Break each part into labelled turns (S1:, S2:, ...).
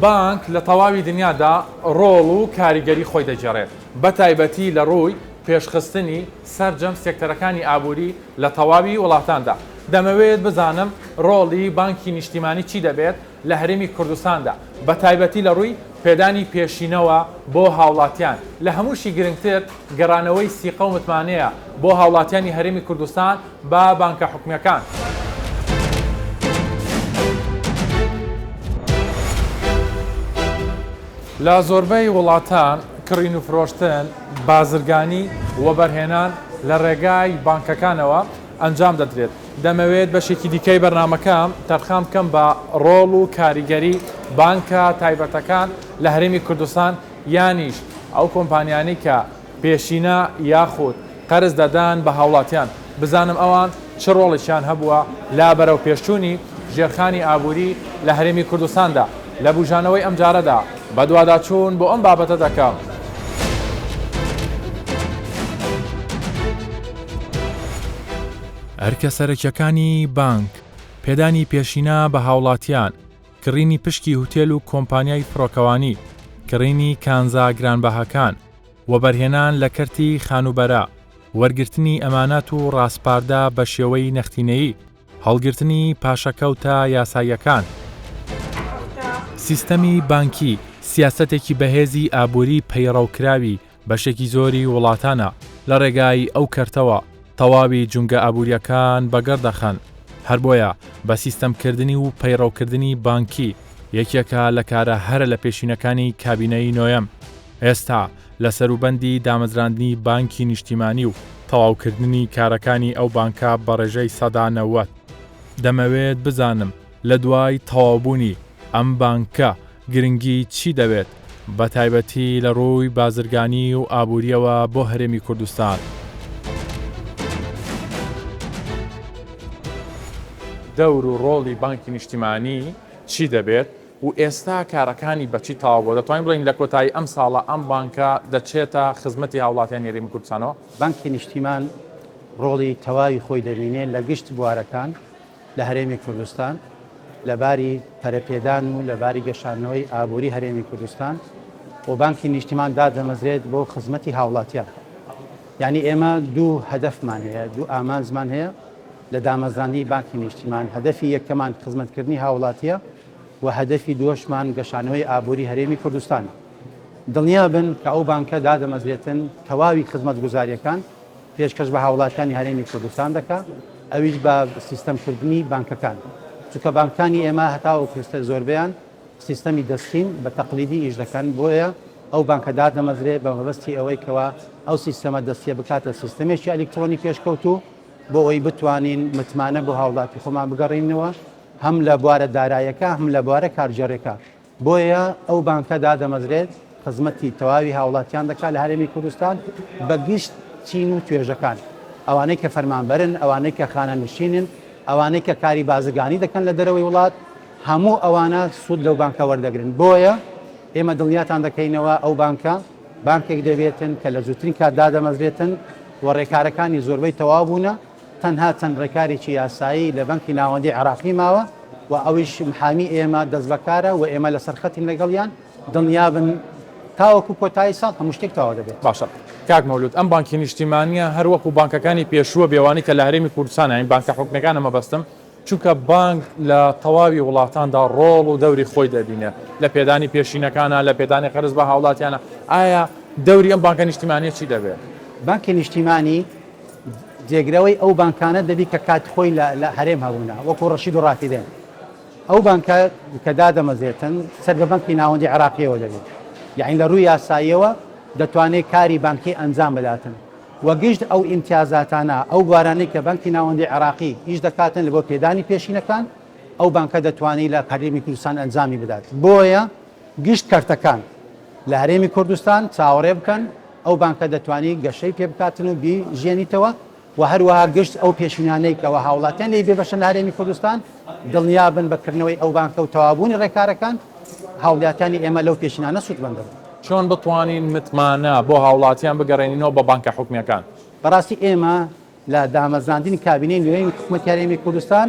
S1: بانک لە تەواوی دنیادا ڕۆڵ و کاریگەری خۆی دەجێڕێت بە تایبەتی لە ڕووی پێشخستنی سەرجەم سێکتەرەکانی ئابووری لە تەواوی وڵاتاندا. دەمەوێت بزانم ڕۆڵی بانکی نیشتیمانی چی دەبێت لە هەرێمی کوردستاندا بە تایبەتی لە ڕووی پێدانی پێشینەوە بۆ هاوڵاتیان لە هەمووشی گرنگتر گەڕانەوەی سیقە و متمانەیە بۆ هاوڵاتیانی هەرێمی کوردستان بە بانکە حکوومیەکان. لە زۆربەی وڵاتان کڕین و فرۆشتن بازرگانی وەبەرهێنان لە ڕێگای بانکەکانەوە ئەنجام دەدرێت. دەمەوێت بەشێکی دیکەی بەرنامەکەم تەرخام بکەم بە ڕۆڵ و کاریگەری بانکە تایبەتەکان لە هەرێمی کوردستان یانیش ئەو کۆمپانیانی کە پێشینە یاخود قەرز دەدان بە هاوڵاتیان بزانم ئەوان چ ڕۆڵێکیان هەبووە لا بەرەو پێشچوونی ژێرخانی ئابووری لە هەرێمی کوردستاندا. لە بوژانەوەی ئەم جارەدا بە دوواداچوون بۆ ئەم بابەتە دەکەم. ئەرکە سەرەکیەکانی بانک پێدانی پێشینە بە هاوڵاتیان، کڕینی پشکی هوتێل و کۆمپانیای فڕۆکەوانی، کڕینی کانزا گرانبەهاکان، وەبەرهێنان لە کەرتی خانوبەرە، وەرگرتنی ئەمانات و ڕاستپاردا بە شێوەی نەختینەیی، هەڵگرتنی پاشەکەوتە یاساییەکان. سیستەمی بانکی سیاسەتێکی بەهێزی ئابووری پەیڕەوکراوی بەشێکی زۆری وڵاتانە لە ڕێگای ئەو کەرتەوە تەواوی جونگە ئابووریەکان بەگەردەخەن. هەر بۆیە بە سیستەمکردنی و پەیڕەوکردنی بانکی یەکێکە لە کارە هەرە لە پێشینەکانی کابینەی نۆیەم. ئێستا لە سەروبەندی دامەزراندنی بانکی نیشتیمانی و تەواوکردنی کارەکانی ئەو بانکە بە ڕێژەی سەدا 90. دەمەوێت بزانم لە دوای تەواوبوونی ئەم بانکە گرنگی چی دەوێت بە تایبەتی لە ڕووی بازرگانی و ئابووریەوە بۆ هەرێمی کوردستان. دەور و ڕۆڵی بانکی نیشتیمانی چی دەبێت و ئێستا کارەکانی بەچی تەواو بۆ دەتوانین بڵین لە کۆتایی ئەم ساڵە ئەم بانکە دەچێتە خزمەتی هاوڵاتیان هەرێمی کوردستانەوە؟
S2: بانکی نیشتیمان ڕۆڵی تەواوی خۆی دەبینێت لە گشت بوارەکان لە هەرێمی کوردستان لەباری پەرەپێدان و لەباری گەشانەوەی ئابووری هەرێمی کوردستان و بانکی نیشتیمان دادەمەزرێت بۆ خزمەتی هاوڵاتیان. یعنی ئێمە دوو هەدەفمان هەیە، دوو ئامانجمان هەیە لە دامەزراندنی بانکی نیشتیمان. هەدەفی یەکەمان خزمەتکردنی هاوڵاتیە و هەدەفی دووەشمان گەشانەوەی ئابووری هەرێمی کوردستان. دڵنیا بن کە ئەو بانکە دادەمەزرێتن تەواوی خزمەتگوزاریەکان پێشکەش بە هاوڵاتیانی هەرێمی کوردستان دەکات، ئەویش بە سیستەمکردنی بانکەکان. چونکە بانکانی ئێمە هەتاوە پێستە زۆربیان سیستەمی دەستین بە تەقلیدی ئیش دەکەن، بۆیە ئەو بانکە دادەمەزرێت بە مەبەستی ئەوەی کەوا ئەو سیستەمە دەستیە بکاتە سیستەمێکی ئەلکترۆنی پێشکەوتوو بۆ ئەوی بتوانین متمانە بۆ هاوڵاتی خۆمان بگەڕینەوە، هەم لە بوارە داراییەکە هەم لە بوارە کارژێڕێکە. بۆیە ئەو بانکە دادەمەزرێت خزمەتی تەواوی هاوڵاتیان دەکات لە هەرێمی کوردستان بە گشت چین و توێژەکان، ئەوانەی کە فەرمانبەرن، ئەوانەی کە خانەنشینن، ئەوانەی کە کاری بازرگانی دەکەن لە دەرەوەی وڵات، هەموو ئەوانە سوود لەو بانکە وەردەگرن. بۆیە ئێمە دڵنیاتان دەکەینەوە ئەو بانکە بانکێک دەبێتن کە لە زووترین کات دادەمەزرێتن و ڕێکارەکانی زۆربەی تەواو بوونە. تەنها چەند ڕێکارێکی یاسایی لە بانکی ناوەندی عێراقی ماوە و ئەویش محامی ئێمە دەست بەکارە و ئێمە لە سەرخەتین لەگەڵیان. دڵنیا بن تاوەکو کۆتایی ساڵ هەموو شتێک تەواو دەبێت.
S1: باشە کاک مەولود، ئەم بانکی نیشتیمانیە هەروەکو بانکەکانی پێشووە بێوانی کە لە هەرێمی کوردستانە، این بانکە حکوومیەکانە مەبەستم، چونکە بانک لە تەواوی وڵاتاندا ڕۆڵ و دەوری خۆی دەبینێت لە پێدانی پێشینەکانە، لە پێدانی قەرز بە هاوڵاتیانە. ئایا دەوری ئەم بانکە نیشتیمانیە چی دەبێت؟
S2: بانکی نیشتیمانی جێگرەوەی ئەو بانکانە دەبی کە کات خۆی لە هەرێم هەبوونا، وەکو ڕەشید و ڕافیدێن. ئەو بانکە کە دادەمەزێتن سەر بە بانکی ناوەندی عێراقیەوە دەبێت، یعنی لە ڕووی یاساییەوە دەتوانێت کاری بانکی ئەنجام بداتن و گشت ئەو ئیمتیازاتانە ئەو بوارانەی کە بانکی ناوەندی عێراقی هیچ دەکاتن لە بۆ پێدانی پێشینەکان، ئەو بانکە دەتوانێت لە هەرێمی کوردستان ئەنجامی بدات. بۆیە گشت کەرتەکان لە هەرێمی کوردستان چاوەڕێ بکەن، ئەو بانکە دەتوانێت گەشەی پێ بکاتن و بیژێنیتەوە و هەروەها گشت ئەو پێشینانەی کەەوە هاوڵاتیان لێ بێبەشە لە هەرێمی کوردستان دڵنیا بن بەکردنەوەی ئەو بانکە و تەوابوونی ڕێکارەکان هاوڵاتیانی ئێمە لەو پێشینانە سوودمەندن.
S1: چۆن بتوانین متمانە بۆ هاوڵاتیان بگەڕێنینەوە بە بانکە حکوومیەکان؟
S2: بەڕاستی ئێمە لە دامەزراندنی کابینەی نوێی حکوومەتی هەرێمی کوردستان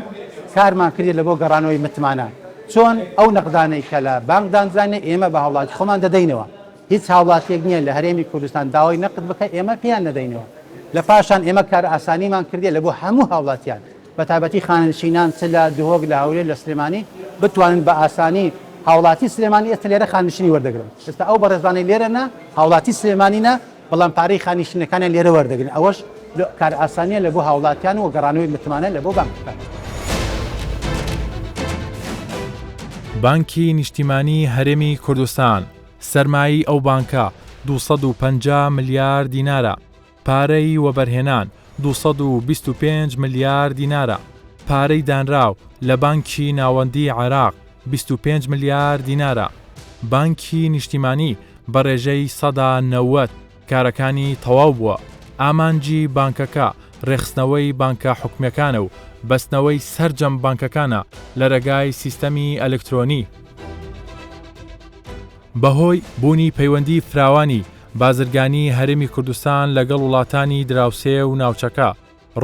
S2: کارمان کردێت لە بۆ گەڕانەوەی متمانە. چۆن ئەو نەقدانەی کە لە بانکدانزانێ ئێمە بە هاوڵاتی خۆمان دەدەینەوە هیچ هاوڵاتێک نییە لە هەرێمی کوردستان داوای نەقد بکە ئێمە پێیان نەدەینەوە لە پاشان ئێمە کار ئاسانیمان کردێ لە بۆ هەموو هاوڵاتیان بە تایبەتی خانشینان چ لە دهۆک لە هەولێر لە سلێمانی بتوانن بە ئاسانی هاوڵاتی سلێمانی ئێستا لێرە خانشینی وەردەگرن ئێستا ئەو بەڕێزانەی لێرەنا هاوڵاتی سلێمانینە بەڵام پارەی خانشینەکانیان لێرە وەردەگرن ئەوەش کار ئاسانیە لە بۆ هاوڵاتیان و گەڕانەوەی متمانە لە بۆ بانکەکان.
S1: بانکی نیشتیمانی هەرێمی کوردستان سەرمایی ئەو بانکە 250 ملیار دینارە، پارەی وەبەرهێنان 225 ملیار دینارە، پارەی دانراو لە بانکی ناوەندی عێراق 25 ملیار دینارە. بانکی نیشتیمانی بە ڕێژەی 190 کارەکانی تەواو بووە. ئامانجی بانکەکە ڕێخستنەوەی بانکە حکومەکانە و بەستنەوەی سەرجەم بانکەکانە لە ڕێگای سیستەمی ئەلکترۆنی. بەهۆی بوونی پەیوەندی فراوانی بازرگانی هەرێمی کوردستان لەگەڵ وڵاتانی دراوسێ و ناوچەکە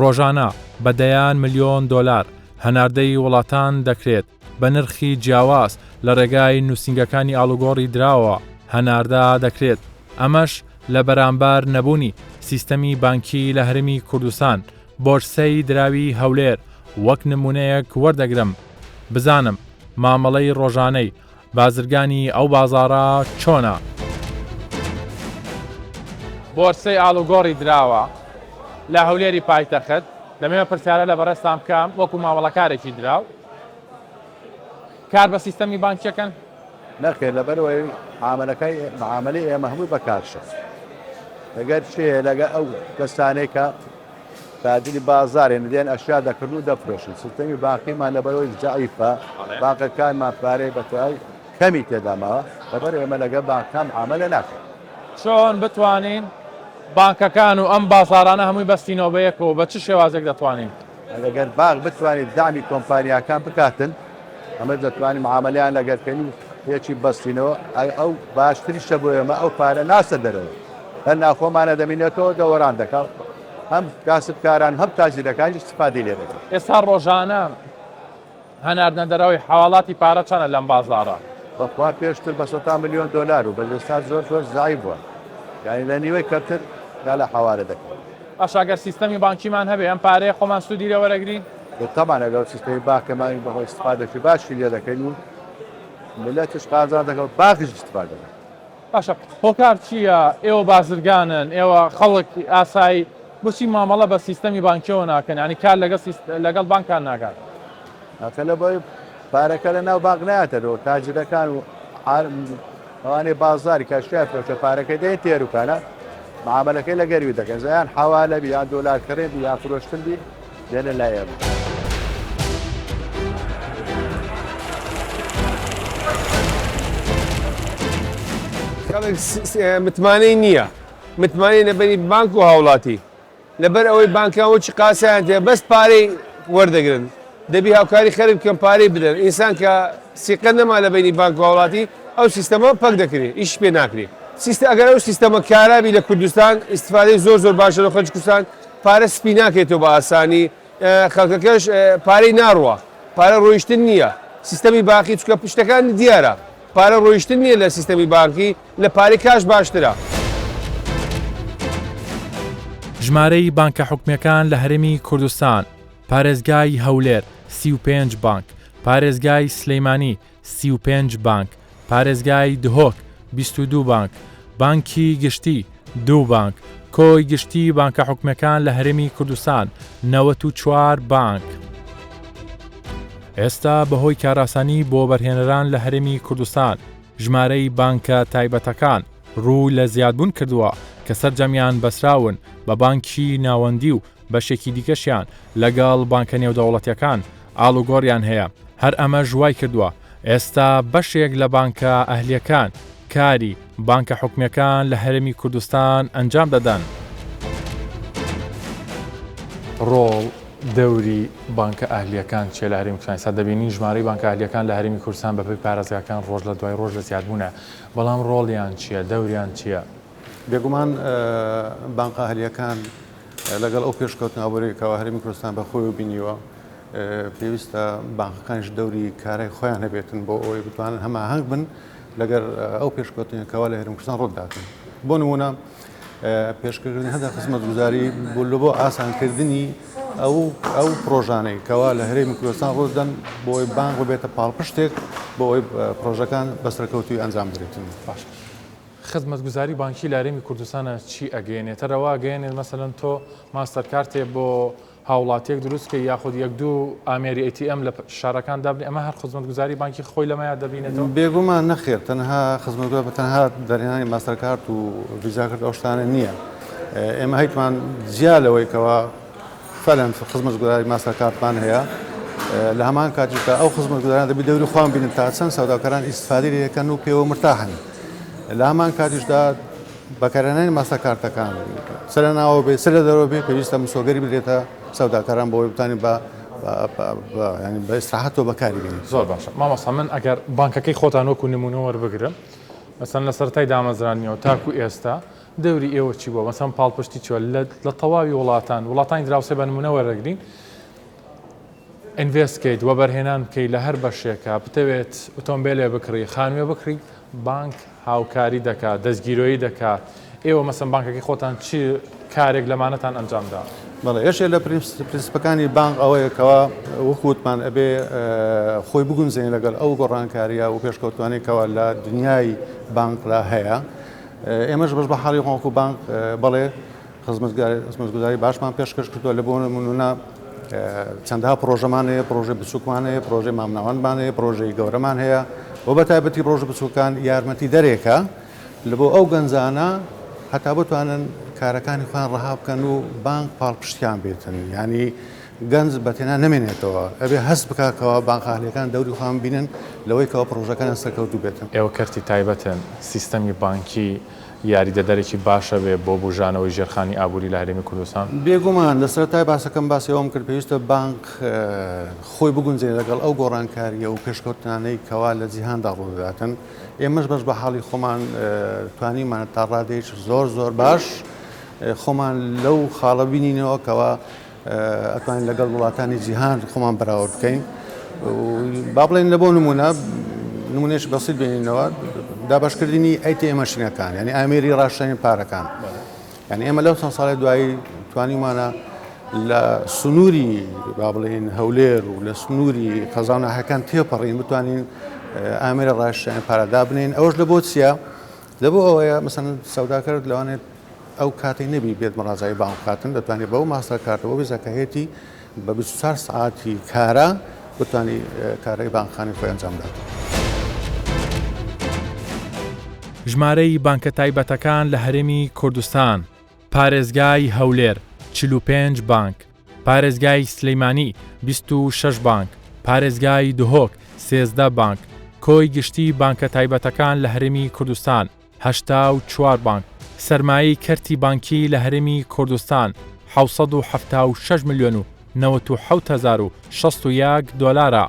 S1: ڕۆژانە بەدەیان ملیۆن دۆلار هەناردەی وڵاتان دەکرێت بە نرخی جیاواز لە ڕێگای نووسنگەکانی ئاڵوگۆڕی دراوە هەناردا دەکرێت. ئەمەش لە بەرامبەر نەبوونی سیستەمی بانکی لە هەرێمی کوردستان. بۆرسەی دراوی هەولێر وەک نمونەیەک وەردەگرم بزانم مامەڵەی ڕۆژانەی بازرگانی ئەو بازاڕە چۆنە. بۆرسەی ئاڵوگۆڕی دراوە لە هەولێری پایتەخت دەمێ پرسیارە لە بەڕێستان بکەم وەکو مامەڵەکارێکی دراو کار بە سیستەمی بانکیەکەن
S3: نەخێر لەبەرەوەی معاملەی ئێمە هەمووی بەکارشە لەگەر شێ لەگە ئەو کەسانەی کە تعدیلی بازارێن دێن ئەشیا دەکردن و دەفرۆشن سیستەمی بانکیمان لەبەرەوەی جعیفە بانکەکانمان پارەی بەتوای کەمی تێدامەوە لەبەر ئێمە لەگە بانکان معاملە ناکەین.
S1: چۆن بتوانین بانکەکان و ئەم بازارانە هەمووی بەستینەوە بەیەکەوە بە چ شێوازێک دەتوانین
S3: لەگەر بانک بتوانێت دامی کۆمپانیاکان بکاتن ئەمە دەتوانین معاملەیان لەگەرکەنی هێچی بەستینەوە ئەو باشتریشە بۆ ئێمە ئەو پارە ناسە دەرەوە هەر ناخۆمانە دەمینێتەوە دەوەڕان دەکات هەم کاسبکاران هەم تاجیرەکانی استفادەی لێ دەکەن.
S1: ئێستا ڕۆژانە هەناردنە دەرەوەی حواڵاتی پارە چەنە لەم بازارە
S3: بەخوا پێشتر بە 100 ملیۆن دۆلار و بەلێستا زۆر زای بووە یعنی لە نیوەی کەتر دا لە حواڵە دەکەن.
S1: ئاشاگەر سیستەمی بانکیمان هەبێ ئەم پارەیە خۆمان سوودی لێ وەرەگرین
S3: تەمان ئەگەر سیستەمی باکەمانی بەهۆی استفادەی باشی لێ دەکەین و ملەتش قازان دەکەن باقیش استفادە دەکەن.
S1: باشە هۆکار چییە ئێوە بازرگانن ئێوە خەڵک ئاسایی بۆچی مامەڵە بە سیستەمی بانکیەوە ناکەن ینی کار لەگەڵ بانکان ناکات
S3: ئەکە لە بۆی پارەکە لە ناو بانک نایەتەوە تاجرەکان و ئەوانەی بازاری کەشتیا فرۆشە پارەکەی دێت تێروکانە معاملەکەی لە گەروی دەکەن زیان حواالە بی یان دۆلار کڕێن یا فرۆشتن بی دێنە لای ئێمە.
S4: متمانەی نییە متمانەی لەبەری بانک و هاوڵاتی لەبەر ئەوەی بانکەوە چ قاسیان تێ بەست پارەی وەردەگرن دەبی هاوکاری خەرب بکەن پارەی بدەن ئینسان کە سیقە نەما لەبەری بانک و هاوڵاتی ئەو سیستەمە پەک دەکرێت ئیش پێ ناکرێت ئەگەر ئەو سیستەمە کارابی لە کوردستان ئیسفادەی زۆر باشە لە خەڵکی کوردستان پارە سپی ناکرێتەوە بە ئاسانی خەڵکەکەش پارەی ناڕوە پارە ڕۆیشتن نییە سیستەمی بانکی چکە پشتەکان دیارە پارە ڕۆیشتن نییە لە سیستەمی بانکی لە پارەی کاش باشترە.
S1: ژمارەی بانکە حکومەکان لە هەرێمی کوردستان پارێزگای هەولێر 35 بانک پارێزگای سلەیمانی 35 بانک پارێزگای دهۆک 22 بانک بانکی گشتی 2 بانک کۆی گشتی بانکە حکومەکان لە هەرێمی کوردستان 94 بانک. ئێستا بەهۆی کاراسانی بۆ بەرهێنەران لە هەرێمی کوردستان ژمارەی بانکە تایبەتەکان ڕوو لە زیادبوون کردووە کە سەرجەمیان بەسراون بە بانکی ناوەندی و بەشێکی دیکەشیان لەگەڵ بانکە نێودەوڵەتیەکان ئاڵوگۆڕیان هەیە. هەر ئەمە ژوای کردووە ئێستا بەشێک لە بانکە ئەهلیەکان کاری بانکە حکومەکان لە هەرێمی کوردستان ئەنجام دەدەن. ڕۆڵ دەوری بانکە ئەهلیەکان چێ لە هەرێمی کوردستان ئێستا دەبینی ژمارەی بانکە ئەهلیەکان لە هەرێمی کوردستان بەپێی پارێزگاکان ڕۆژ لە دوای ڕۆژ لە زیادبوونە بەڵام ڕۆڵیان چییە دەوریان چییە؟
S5: بێگومان بانکە ئەهلیەکان لەگەڵ ئەو پێشکەوتنەوەی کەوا هەرێمی کوردستان بە خۆی و بینیوە پێویستە بانکەکانیش دەوری کارای خۆیان هەبێتن بۆ ئەوەی بتوانن هەماهەنگ بن لەگەر ئەو پێشکەوتنیەکەوە لە هێرم کوردستان ڕووداتن. بۆ نمونە پێشکردنی هەندێک خزمەتگوزاری بۆ ئاسانکردنی ئەو پرۆژانەی کەوا لە هەرێمی کوردستان ڕۆدەن بۆی بانک ببێتە پاڵپشتێک بۆ ئەوی پرۆژەکان بەسەرکەوتوی ئەنجام بدرێتن.
S1: باش خزمەتگوزاری بانکی لە هەرێمی کوردستانە چی ئەگەێنێتەرەوە ئەگەێنێت مەسەلەن تۆ ماستەرکارتێ بۆ هاوڵاتیەک دروستکە یاخود یەک دوو ئامێری ATM لە شارەکان دابنی ئەمە هەر خزمەتگوزاری بانکی خۆی لەمەیە دەبینێتەوە؟
S5: بێگومان نەخێر تەنها خزمەتگوزار بە تەنها دەرهێنانی ماستەرکارت و ڤیزاکرد ئەو شتانە نییە. ئێمە هەیتمان جیالەوەی کەوا فەلەن خزمەتگوزاری ماستەرکارتمان هەیە لە هەمان کاتیشدا ئەو خزمەتگوزاران دەبی دەوری خۆیان بینن تا چەند سەوداکەران ئیستیفادەی لێ دەکەن و پێوە مرتاحن. لە هەمان کاتیشدا بەکارهێنانی ماستەرکارتەکان سەر لە ناوە بێ سەر لە دەرەوە بێ پێویستە مسۆگەری بدرێتە سەوداکەران بۆی بتانی بە ئیستراحەتەوە بەکاری بینین.
S1: زۆر باشە مامۆستا من ئەگەر بانکەکەی خۆتان وەکو نمونە وەربگرم مەسەن لە سەرەتای دامەزرانیەوە تاکو ئێستا دەوری ئێوە چی بووە مەسەن پاڵپشتی چوە لە تەواوی وڵاتانی دراوسێ بە نمونە وەرەگرین ئینڤێستکەیت وەبەرهێنان بکەیت لە هەر بەشێکە بتەوێت ئۆتۆمبیلێ بکڕی خانوێ بکڕی بانک هاوکاری دەکات دەستگیرۆیی دەکات ئێوە مەسەن بانکەکەی خۆتان چی کارێک لەمانەتان ئەنجامدا؟
S5: بەڵێ یەشێ لە پرینسیپەکانی بانک ئەوەیەکەوە وەکووتمان ئەبێ خۆی بگونجێنێ لەگەڵ ئەو گۆڕانکاریە و پێشکەوتوانێکەوە لە دنیای بانکلا هەیە. ئێمەش بەش بە حاڵی خۆڵکو بانک بەڵێ خزمەتگوزاری باشمان پێشکەش کردووە لە بۆ نمونە چەندها پرۆژەمان هەیە پرۆژەی بچووکمان هەیە پرۆژەی مامناوەندمان هەیە پرۆژەی گەورەمان هەیە بۆ بە تایبەتی پرۆژە بچووکان یارمەتی دەرێکە لە بۆ ئەو گەنجانە هەتا بتوانن کارەکانی خۆیان ڕەها بکەن و بانک پاڵپشتیان بێتن ینی گەنج بەتێنا نمێنێتەوە ئەبێ هەست بکاتەوە بانکاهلەکان دەوری خۆیان بینن لەوەی کەەوە پرۆژەکان سەرکەوتوو بێتن.
S1: ئێوە کەرتی تایبەتن سیستەمی بانکی یاریدەدەرێکی باشە بێ بۆ بژانەوەی ژێرخانی ئابووری لە هەرێمی کوردستان؟
S5: بێگومان لە سەرەتای باسەکەم باسی ئەوم کرد پێویستە بانک خۆی بگونجێ لەگەڵ ئەو گۆڕانکاریە و پێشکەوتنانەی کەوا لە جیهاندا ڕووداتن. ئێمەش بەش بە حاڵی خۆمان توانیمانە تا ڕادێک زۆر باش خۆمان لەو خاڵە بینینەوە کەوا ئەتوانین لەگەڵ وڵاتانی جیهان خۆمان بەراورد بکەین. با بڵێن لە بۆ نمونێش بەسیط بینینەوە دابشکردنی ATM ماشینەکان ینی ئامێری ڕاشتنی پارەکان. ینی ئێمە لەو چەند ساڵی دوایی توانیمانە لە سنووری با بڵێن هەولێر و لە سنووری خەزانەکان تێپەڕین بتوانین ئامێرە ڕاشتنی پارەدا بنین. ئەوەش لە بۆ چییە؟ لە بۆ ئەوەیە مەسەن سەوداکەرت لەوانێت ئەو کاتی نەبی بێت مەڕازایی بانک بکاتن دەتوانێت بەو ماستەرکارتەوە بزەکەهێتی بە 24 ساعتی کارە بتوانی کارەی بانکخانی خۆی ئەنجام بدات.
S1: ژمارەی بانکە تایبەتەکان لە هەرێمی کوردستان پارێزگای هەولێر 45 بانک، پارێزگای سلەیمانی 26 بانک، پارێزگای دهۆک 13 بانک، کۆی گشتی بانکە تایبەتەکان لە هەرێمی کوردستان 84 بانک، سەرمایی کەرتی بانکی لە هەرێمی کوردستان 776 ملیۆن و 97,061 دۆلارە.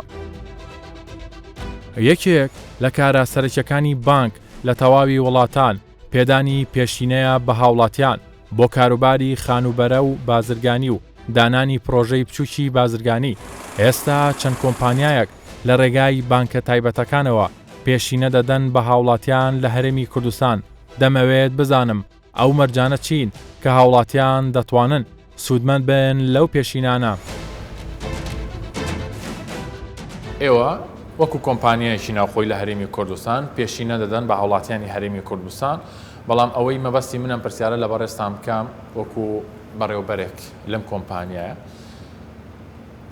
S1: یەکێک لە کارە سەرەکیەکانی بانک لە تەواوی وڵاتان پێدانی پێشینەیە بە هاوڵاتیان بۆ کاروباری خانوبەرە و بازرگانی و دانانی پرۆژەی بچووکی بازرگانی. ئێستا چەند کۆمپانیایەک لە ڕێگای بانکە تایبەتەکانەوە پێشینە دەدەن بە هاوڵاتیان لە هەرێمی کوردستان. دەمەوێت بزانم ئەو مەرجانە چین کە هاوڵاتیان دەتوانن سوودمەند بن لەو پێشینانە. ئێوە وەکو کۆمپانیایەکی ناوخۆی لە هەرێمی کوردستان پێشینە دەدەن بە هاوڵاتیانی هەرێمی کوردستان، بەڵام ئەوەی مەبەستی منم پرسیارە لە بەڕێستان بکەم وەکو بەڕێوەبەرێک لەم کۆمپانیایە.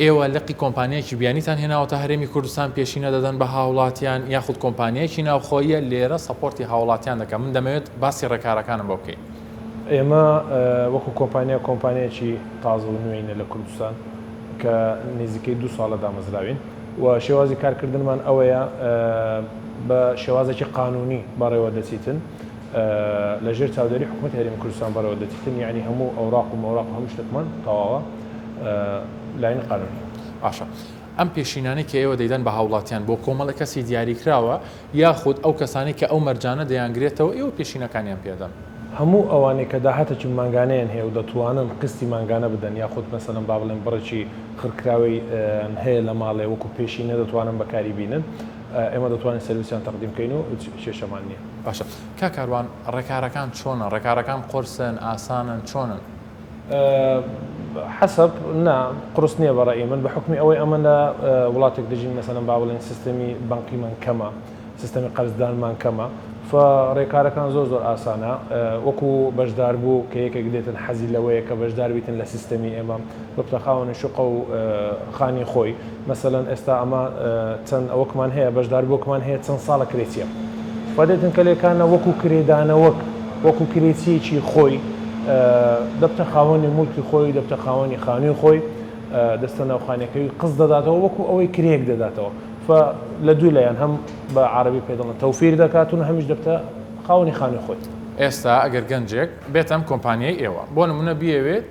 S1: ئێوە لەقی کۆمپانیایەکی بیانیتان هێناوەتە هەرێمی کوردستان پێشینە دەدەن بە هاوڵاتیان یاخود کۆمپانیایەکی ناوخۆیە لێرە سەپۆرتی هاوڵاتیان دەکەم. من دەمەوێت باسی ڕێکارەکانم بۆ بکەین.
S6: ئێمە وەکو کۆمپانیایەکی تازە و نوێینە لە کوردستان کە نزیکەی 2 ساڵە دامەزراوین و شێوازی کارکردنمان ئەوەیە بە شێوازێکی قانونی بەڕێوە دەچیتن لەژێر چاودێری حکوومەت هەرێمی کوردستان بەڕێوە دەچیتن، یعنی هەموو ئەوراق و مەوراق هەموو شتێکمان تەواوە لاین قانونی.
S1: باشە ئەم پێشینانەی کە ئێوە دەیدەن بە هاوڵاتیان بۆ کۆمەڵە کەسی دیاریکراوە یاخود ئەو کەسانی کە ئەو مەرجانە دەیانگرێتەوە ئێوە پێشینەکانیان پێدەن؟
S6: هەموو ئەوانەی کە داهاتێکی مانگانەیان هەیە و دەتوانن قستی مانگانە بدەن یاخود مەسەلەن با بڵێن بڕێکی خڕکراوی هەیە لە ماڵێ وەکو پێشی نەدەتوانن بەکاری بینن ئێمە دەتوانین سەرویسیان تەقدیم بکەین و کێشەمان نییە.
S1: باشە کاکاروان ڕێکارەکان چۆنە ڕێکارەکان قرسن ئاسانن چۆنن؟
S6: حسب نا قرس نییە بەڕێی من بە حکمی ئەوەی ئەمە لە وڵاتێک دەژین مەسەلەن با بڵێن سیستەمی بانقیمان کەمە سیستەمی قەرزدانمان کەمە ڕێکارەکان زۆر ئاسانە وەکو بەشدار بوو کە یەکێک دێتن حەزی لەوەیە کە بەشدار بیتن لە سیستەمی ئێمە بە بتەخاونە شوقە و خانی خۆی مەسەلەن ئێستا ئەمە چەند ئەوەکمان هەیە بەشدار بۆکمان هەیە چەند ساڵە کرێتیە فدێتن کە لێکانە وەکو کرێدانەوەک وەکو کرێتیەکی خۆی دەبتە خاوەنی مولکی خۆی دەبتە خاوەنی خانووی خۆی دەستە ناوخانەکەی قز دەداتەوە وەکو ئەوەی کرێک دەداتەوە لە دوو لایەن هەم بە عربی پێدەڵن تەوفیر دەکاتون هەمیش دەبتە خاوەنی خانووی خۆی.
S1: ئێستا ئەگەر گەنجێک بێتەم کۆمپانیای ئێوە بۆ نمونە بیەوێت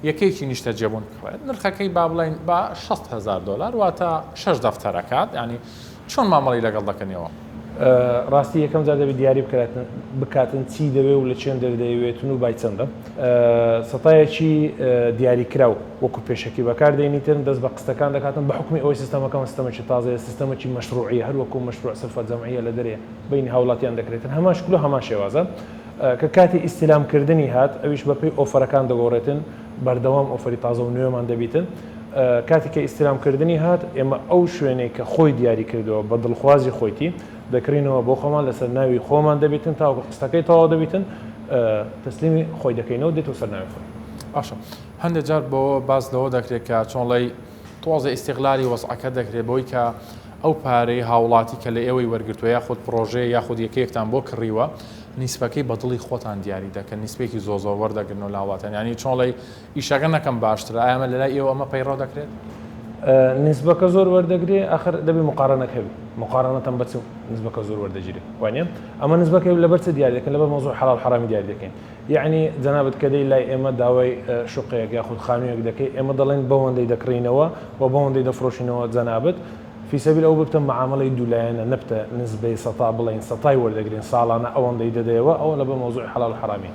S1: یەکێکی نیشتە جێبوون بخوێت نرخەکەی با بڵین بە $6,000 واتە 6 دەفتەرەکات ینی چۆن مامەڵی لەگەڵ دەکەنەوە؟
S6: ڕاستی یەکەم جار دەبێت دیاری بکاتن چی دەوێت و لە چێن دەردەوێتون و بای چەندە سەتایەکی دیاریکراو وەکو پێشەکی بەکاردێنیتن دەست بە قستەکان دەکاتن بە حکمی ئەوەی سیستەمەکەم سیستەمێکی تازەیە سیستەمێکی مەشروعی هەر وەکو مەشروع سەرفە جەمعیە لە دەرێ بینی هاوڵاتیان دەکرێتن هەمان شکل و هەمان شێوازە کە کاتی ئیستیلامکردنی هات ئەویش بەپێی ئۆفەرەکان دەگۆڕێتن بەردەوام ئۆفەری تازە و نوێمان دەبیتن کاتی کە ئیستیلامکردنی هات ئێمە ئەو شوێنەی کە خۆی دیاری کردەوە بە دڵخوازی خۆیتی دەکرینەوە بۆ خۆمان لەسەر ناوی خۆمان دەبیتن تاوەکو قستەکەی تەواو دەبیتن تەسلیمی خۆی دەکەینەوە دێتەوە سەر ناوی خۆی.
S1: باشە هەندێک جار بۆ باز لەوە دەکرێت کە چۆنڵی تۆزە ئیستیغلالی وەزعەکە دەکرێت بۆی کە ئەو پارەی هاوڵاتی کە لە ئێوەی وەرگرتووە یاخود پرۆژێ یاخود یەکەیەکتان بۆ کڕیوە نیسبەکەی بە دڵی خۆتان دیاری دەکەن نیسبێکی زۆر وەردەگرن و لاواتەن ینی چۆنڵی ئیشەکە نەکەم باشترە ئەمە لەلای ئێوە ئەمە پەیڕۆ دەکرێت؟
S6: نسبەکە زۆر وەردەگرێ ئاخر دەبێ مقارنەک هەبی مقارنەتەن بەچ نسبەکە زۆر وەردەگیری وانە ئەمە نسبەکە لەبەرچە دیاری دەکەن لەبەر مۆزوع حەلال حرام دیاری دەکەین یعنی جەنابەت کە دەی لای ئێمە داوای شوقەیەک یاخود خانوویەک دەکەی ئێمە دەڵێن بەوەندەی دەکڕینەوە و بەوەندەی دەفرۆشینەوە جەنابەت في سبيل ئەو بتە معاملەی دوولایەنە نەبتە نسبەی سەتا بڵین سەتای وەردەگرین ساڵانە ئەوەندەی دەدەیەوە ئەوە لە بە مۆزوعی حەلال حرامی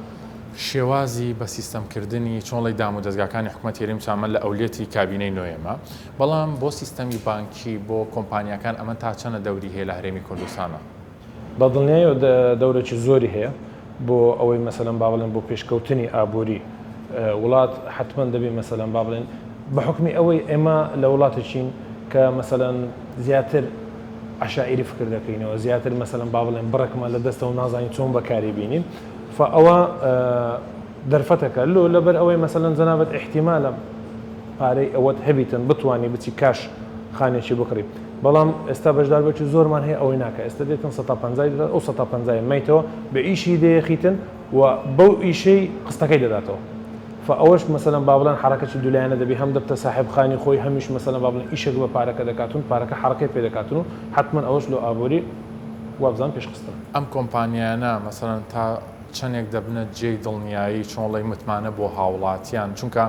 S1: شێوازی بە سیستەمکردنی چۆنڵی دام و دەستگاکانی حکوومەتی هەرێمی چامە لە ئەولێتی کابینەی نوێمە بەڵام بۆ سیستەمی بانکی بۆ کۆمپانیەکان ئەمە تا چەنە دەوری هەیە لە هەرێمی کوردستانە؟
S6: بە دڵنیایەوە دەورێکی زۆری هەیە بۆ ئەوەی مەسەلەن با بڵێن بۆ پێشکەوتنی ئابووری وڵات حتمما دەبێت مەسەلەن با بڵێن بە حکمی ئەوەی ئێمە لە وڵاتێکین کە مەسەلەن زیاتر عشائری فکر دەکەینەوە زیاتر مەسەلەن با بڵێن بڕێکمان لە دەستەوە نازانین چۆن بەکاری بینین فەوە دەرفەتەکە لەبەر ئەوەی مەسەلەن جەنابەت احتیمالە پارەی ئەوەت هەبیتن بتوانانی بچی کاش خانێکی بکڕی بەڵام ئێستا بەشدار بەکی زۆرمان هەیە ئەوەی ناکە ئێستا دێتن 150 دەدات ئەو 150 مەیتەوە بە ئیشی دەیەخیتن و بەو ئیشەی قستەکەی دەداتەوە فأوش مثلا بابلان حركة الدولانة دبي هم دبت صاحب خاني خوي همش مثلا بابلان إيش جوا باركة دكاتون باركة حركة في دكاتون حتما أوش لو أبوري وابزان بيش قصة
S1: أم كومبانيانا مثلا تا چەندێک دەبنە جێی دڵنیایی چۆنڵی متمانە بۆ هاوڵاتیان چونکە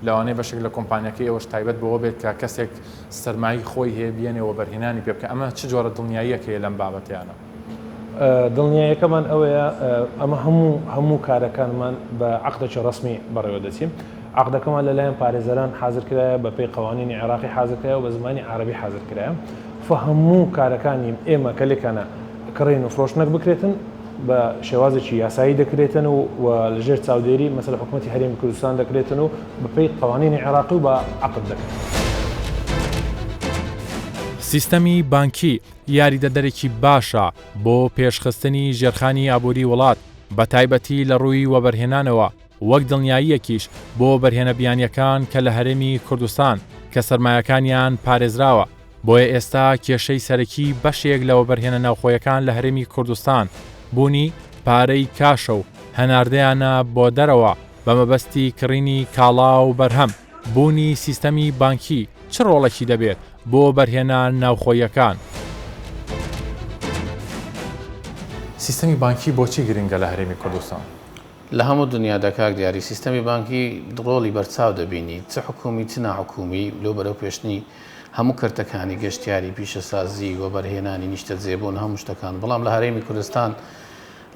S1: لەوانەیە بەشێک لە کۆمپانیەکەی ئەوەش تایبەت بەوە بێت کە کەسێک سەرمایی خۆی هەیە بێنێەوە بەرهێنانی پێ بکە ئەمە چ جۆرە دڵنیاییەکەیە لەم بابەتیانە؟
S6: دڵنیاییەکەمان ئەوەیە ئەمە هەموو کارەکانمان بە عەقدێکی ڕەسمی بەڕێوە دەچین عەقدەکەمان لەلایەن پارێزەران حازرکرایە بەپێی قەوانینی عێراقی حازرکرایە و بە زمانی عەرەبی حازرکرایە فهەموو کارەکانی ئێمە کە لێکانە کڕین و فرۆشتنەک بکرێتن بە شێوازێکی یاسایی دەکرێتن و لەژێر چاودێری مەسەلە حکوومەتی هەرێمی کوردستان دەکرێتن و بەپێی قەوانینی عێراقی و بە عەقد دەکرێت.
S1: سیستەمی بانکی یاریدەدەرێکی باشە بۆ پێشخستنی ژێرخانی ئابووری وڵات بە تایبەتی لە ڕووی وەبەرهێنانەوە وەک دڵنیاییەکیش بۆ بەرهێنە بیانیەکان کە لە هەرێمی کوردستان کە سەرمایەکانیان پارێزراوە بۆیە ئێستا کێشەی سەرەکی بەشێک لە وەبەرهێنە ناوخۆیەکان لە هەرێمی کوردستان بوونی پارەی کاشە و هەناردەیانە بۆ دەرەوە بە مەبەستی کڕینی کاڵا و بەرهەم بوونی سیستەمی بانکی چ ڕۆڵێکی دەبێت بۆ بەرهێنان ناوخۆیەکان؟ سیستەمی بانکی بۆچی گرنگە لە هەرێمی کوردستان؟
S7: لە هەموو دنیادا کاک دیاری سیستەمی بانکی ڕۆڵی بەرچاو دەبینی چ حکومی چ ناحکومی لۆ بەرەو پێشنی هەموو کردەکانی گەشتیاری پیشەسازی و بەرهێنانی نیشتە جێبوون هەموو شتەکان بەڵام لە هەرێمی کوردستان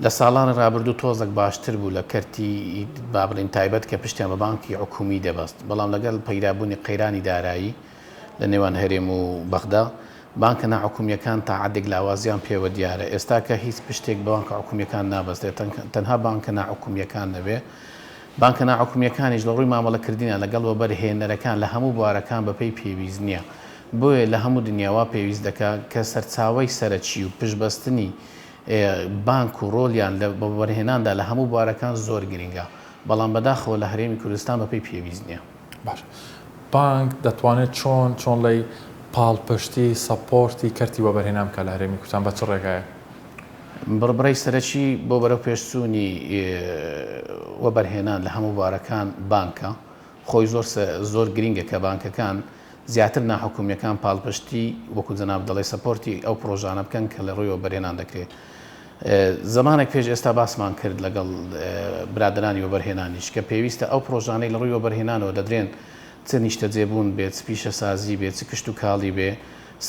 S7: لە ساڵانی ڕابردوو تۆزێک باشتر بوو لە کەرتی بابلین تایبەت کە پشتیان بە بانکی حکومی دەبەست بەڵام لەگەڵ پەیدابوونی قەیرانی دارایی لە نێوان هەرێم و بەغدا بانکە ناحکومیەکان تا عادێک لاوازیان پێوە دیارە ئێستا کە هیچ پشتێک بە بانکە حکومیەکان نابەستێت تەنها بانکە ناحکومیەکان نەبێ بانکە ناحکومیەکانیش لە ڕووی مامەڵەکردنیان لەگەڵ وەبەرهێنەرەکان لە هەموو بوارەکان بەپێی پێویست نییە بۆیە لە هەموو دنیاوا پێویست دەکات کە سەرچاوی سەرەکی و پشتبەستنی بانک و ڕۆلیان لە بەوەبەرهێناندا لە هەموو بوارەکان زۆر گرنگە بەڵام بەداخەوە لە هەرێمی کوردستان بەپێی پێویست نییە
S1: باش بانک دەتوانێت چۆن لەی پاڵپشتی سەپۆرتی کەرتی وەبەرهێنان بکە لە هەرێمی کوردستان بە چ ڕێگایە
S7: بڕبڕی سەرەکی بۆ بەرەو پێشچوونی وەبەرهێنان لە هەموو بوارەکان بانکە خۆی زۆر گرنگە کە بانکەکان زیاتر ناحکومیەکان پاڵپشتی وەکو جەناب دەڵێ سەپۆرتی ئەو پرۆژانە بکەن کە لە ڕووی وەبەرهێنان دەکرێت زمانێک پێش ئێستا باسمان کرد لەگەڵ برادرانی وەبەرهێنانیش کە پێویستە ئەو پرۆژانەی لە ڕووی وەبەرهێنانەوە دەدرێن چ نیشتە جێبوون بێت پیشە سازی بێت چ کشت و کاڵی بێ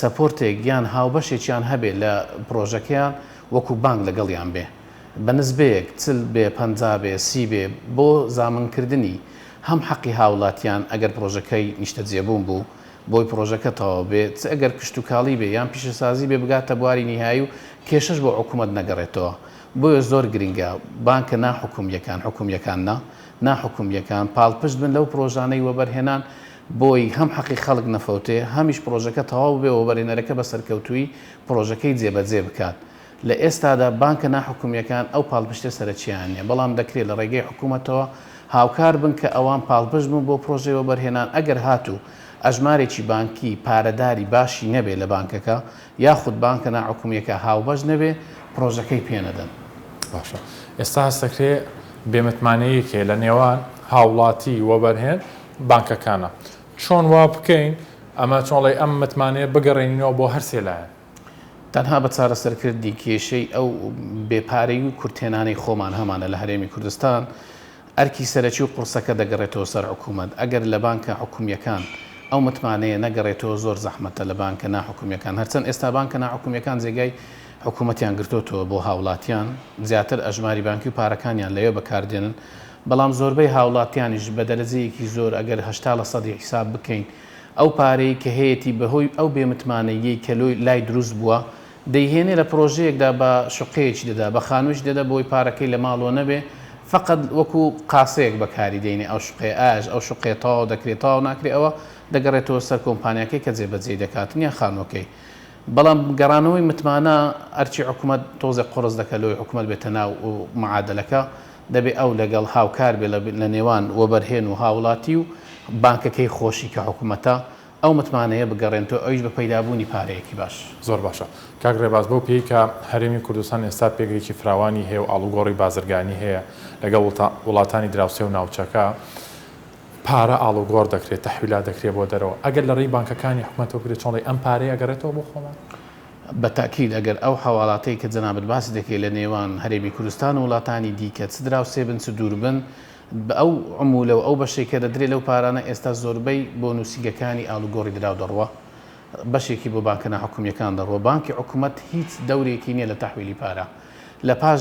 S7: سەپۆرتێک یان هاوبەشێکیان هەبێت لە پرۆژەکەیان وەکو بانک لەگەڵیان بێ بە نسبەیەک چل بێ 50 بێ 30 بێ بۆ زامنکردنی هەم حەقی هاوڵاتیان ئەگەر پرۆژەکەی نیشتە جێبوون بوو بۆی پرۆژەکە تەواو بێت ئەگەر کشت و کاڵی بێ یان پیشەسازی بێ بگاتە بواری نیهایی و کێشەش بۆ حکوومەت نەگەڕێتەوە بۆیە زۆر گرنگە بانکە ناحکومیەکان حکومیەکان ناحکومیەکان پاڵپشت بن لەو پرۆژانەی وەبەرهێنان بۆی هەم حەقی خەڵک نەفەوتێ هەمیش پرۆژەکە تەواو بێ وەبەرهێنەرەکە بە سەرکەوتووی پرۆژەکەی جێبەجێ بکات لە ئێستادا بانکە ناحکومیەکان ئەو پاڵپشتە سەرەکییان نیە بەڵام دەکرێت لە ڕێگەی حکوومەتەوە هاوکار بن کە ئەوان پاڵپشت بوون بۆ پرۆژەی وەبەرهێنان ئەگەر هاتوو ئەژمارێکی بانکی پارەداری باشی نەبێ لە بانکەکە یاخود بانکە ناحکومیەکە هاوبەش نەبێ پرۆژەکەی پێنەدەن
S1: باشە ئێستا هەستەکرێ بێمتمانەیەکێ لە نێوان هاوڵاتی وەبەرهێن بانکەکانە چۆن وا بکەین ئەمە چۆنڵی ئەم متمانەیە بگەڕێنینەوە بۆ هەرسێ لایەن
S7: تەنها بە چارەسەرکردی کێشەی ئەو بێپارەی و کورتێنانەی خۆمان هەمانە لە هەرێمی کوردستان ئەرکی سەرەکی و قورسەکە دەگەڕێتەوە سەر حکوومەت ئەگەر لە بانکە حکومیەکان ئەو متمانەیە نەگەڕێتەوە زۆر زەحمەتە لە بانکە ناحکومیەکان هەرچەند ئێستا بانکە ناحکومیەکان جێگای حکوومەتیان گرتوتەوە بۆ هاوڵاتیان زیاتر ئەژماری بانکی و پارەکانیان لەوێ بەکاردێنن بەڵام زۆربەی هاوڵاتیانیش بە دەرەجەیەکی زۆر ئەگەر 80% حساب بکەین ئەو پارەی کە هەیەی بەهۆی ئەو بێمتمانەیەی کە لای دروست بووە دەیهێنێ لە پرۆژەیەکدا بە شوقەیەکی دەدا بە خانوویش دەدا بۆی پارەکەی لە ماڵەوە نەبێ فقط وەکو قاسەیەک بەکاری دێنێ ئەو شوقێ ئاژ ئەو شوقێتەوە دەکرێتەوە ناکرێتەوە دەگەڕێتەوە سەر کۆمپانیەکەی کە جێبەجێ دەکاتن یا خانووەکەی بەڵام گەڕانەوەی متمانە ئەرچی حکوومەت تۆزێک قڕز دەکە لەوەی حکوومەت بێتە ناو و معادلەکە دەبێ ئەو لەگەڵ هاوکار بێ لە نێوان وەبەرهێن و هاوڵاتی و بانکەکەی خۆشی کە حکوومەتە ئەو متمانەیە بگەڕێنەوە ئەویش بە پەیدابوونی پارەیەکی باش
S1: زۆر باشە کاک ڕێباز بۆ پێی کە هەرێمی کوردستان ئێستا پێگەیەکی فراوانی هەیە و ئاڵوگۆڕی بازرگانی هەیە لەگەڵ وڵاتانی دراوسێ و ناوچەکە پارە ئاڵوگۆڕ دەکرێت تەحویلات دەکرێت بۆ دەرەوە ئەگەر لە ڕێی بانکەکانی حکوومەتەوە بکرێت چۆنڵی ئەم پارەی ئەگەڕێتەوە بۆ خۆمان
S7: بەتاکید ئەگەر ئەو حواڵاتەی کە جەنابەت باسی دەکەێت لە نێوان هەرێمی کوردستان و وڵاتانی دیکە چ دراوسێ بن چ دوور بن بە ئەو عمولە و ئەو بەشێک کە دەدرێت لەو پارانە ئێستا زۆربەی بۆ نووسینگەکانی ئاڵوگۆڕی دراو دەڕوە بەشێکی بۆ بانکە ناحکومیەکان دەڕوە بانکی حکوومەت هیچ دەورێکی نییە لە تەحویلی پارە لە پاش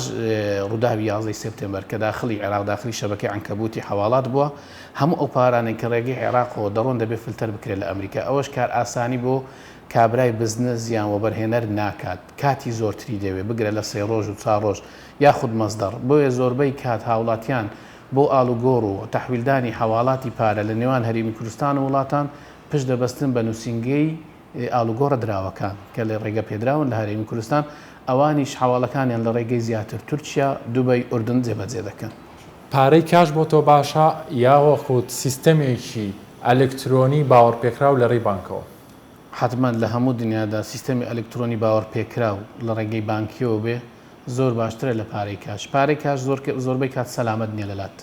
S7: ڕووداوی 11 سپتێمبەر کە داخلی عێراق داخلی شەبەکەی عنکەبوتی حواڵات بووە هەموو ئەو پارانێک کە ڕێگەی عێراقەوە دەڕۆن دەبێت فلتەر بکرێت لە ئەمریکا ئەوەش کار ئاسانی بۆ کابرای بزنس یان وەبەرهێنەر ناکات کاتی زۆرتری دەوێت بگرە لە 3 ڕۆژ و 4 ڕۆژ یاخود مەزدەڕ بۆیە زۆربەی کات هاوڵاتیان بۆ ئاڵوگۆڕ و تەحویلدانی حواڵاتی پارە لە نێوان هەرێمی کوردستان و وڵاتان پشت دەبەستن بە نووسینگەی ئاڵوگۆڕە دراوەکان کە لە ڕێگە پێدراون لە هەرێمی کوردستان ئەوانیش حواڵەکانیان لە ڕێگەی زیاتر تورکیا دوبەی ئوردن جێبەجێ دەکەن
S1: پارەی کاش بۆ تۆ باشە یاوە خۆت سیستەمێکی ئەلکترۆنی باوەڕپێکراو لە ڕێی بانکەوە
S7: حتمما لە هەموو دنیادا سیستەمی ئەلکترۆنی باوەڕپێکراو لە ڕێگەی بانکیەوە بێ زۆر باشترە لە پارەی کاش زۆربەی کات سەلامەت نییە لەلات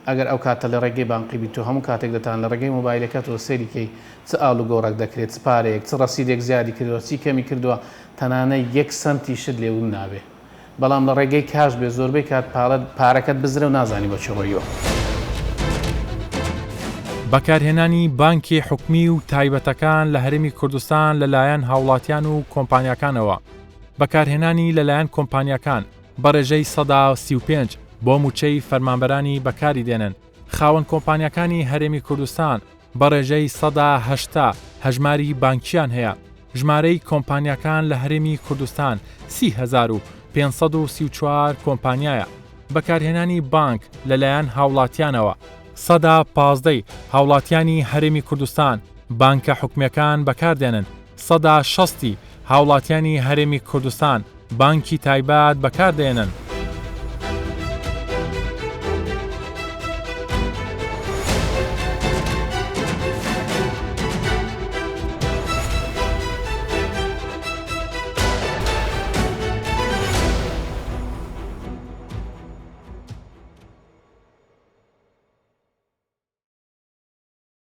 S7: ئەگەر ئەو کاتە لە ڕێگەی بانقی بیت و هەموو کاتێک دەتان لە ڕێگەی مۆبایلەکەتەوە سەریکەی چ ئاڵوگۆڕێک دەکرێت چ پارەیەک چ ڕەسیدێک زیادی کردووە چی کەمی کردووە تەنانەی 1 سنتی شت لێون نابێ بەڵام لە ڕێگەی کاش بێ زۆربەی کات پارەکەت بزرە و نازانی بۆ چی ڕۆیەوە
S1: بەکارهێنانی بانکی حکومی و تایبەتەکان لە هەرێمی کوردستان لەلایەن هاوڵاتیان و کۆمپانیەکانەوە بەکارهێنانی لەلایەن کۆمپانیەکان بە ڕێژەی 135 بۆ موچەی فەرمانبەرانی بەکاری دێنن. خاوەن کۆمپانیەکانی هەرێمی کوردستان بە ڕێژەی 180 هەژماری بانکیان هەیە. ژمارەی کۆمپانیەکان لە هەرێمی کوردستان 30,534 کۆمپانیایە. بەکارهێنانی بانک لەلایەن هاوڵاتیانەوە 115 هاوڵاتیانی هەرێمی کوردستان بانکە حکومیەکان بەکاردێنن. 160 هاوڵاتیانی هەرێمی کوردستان بانکی تایبەت بەکاردێنن.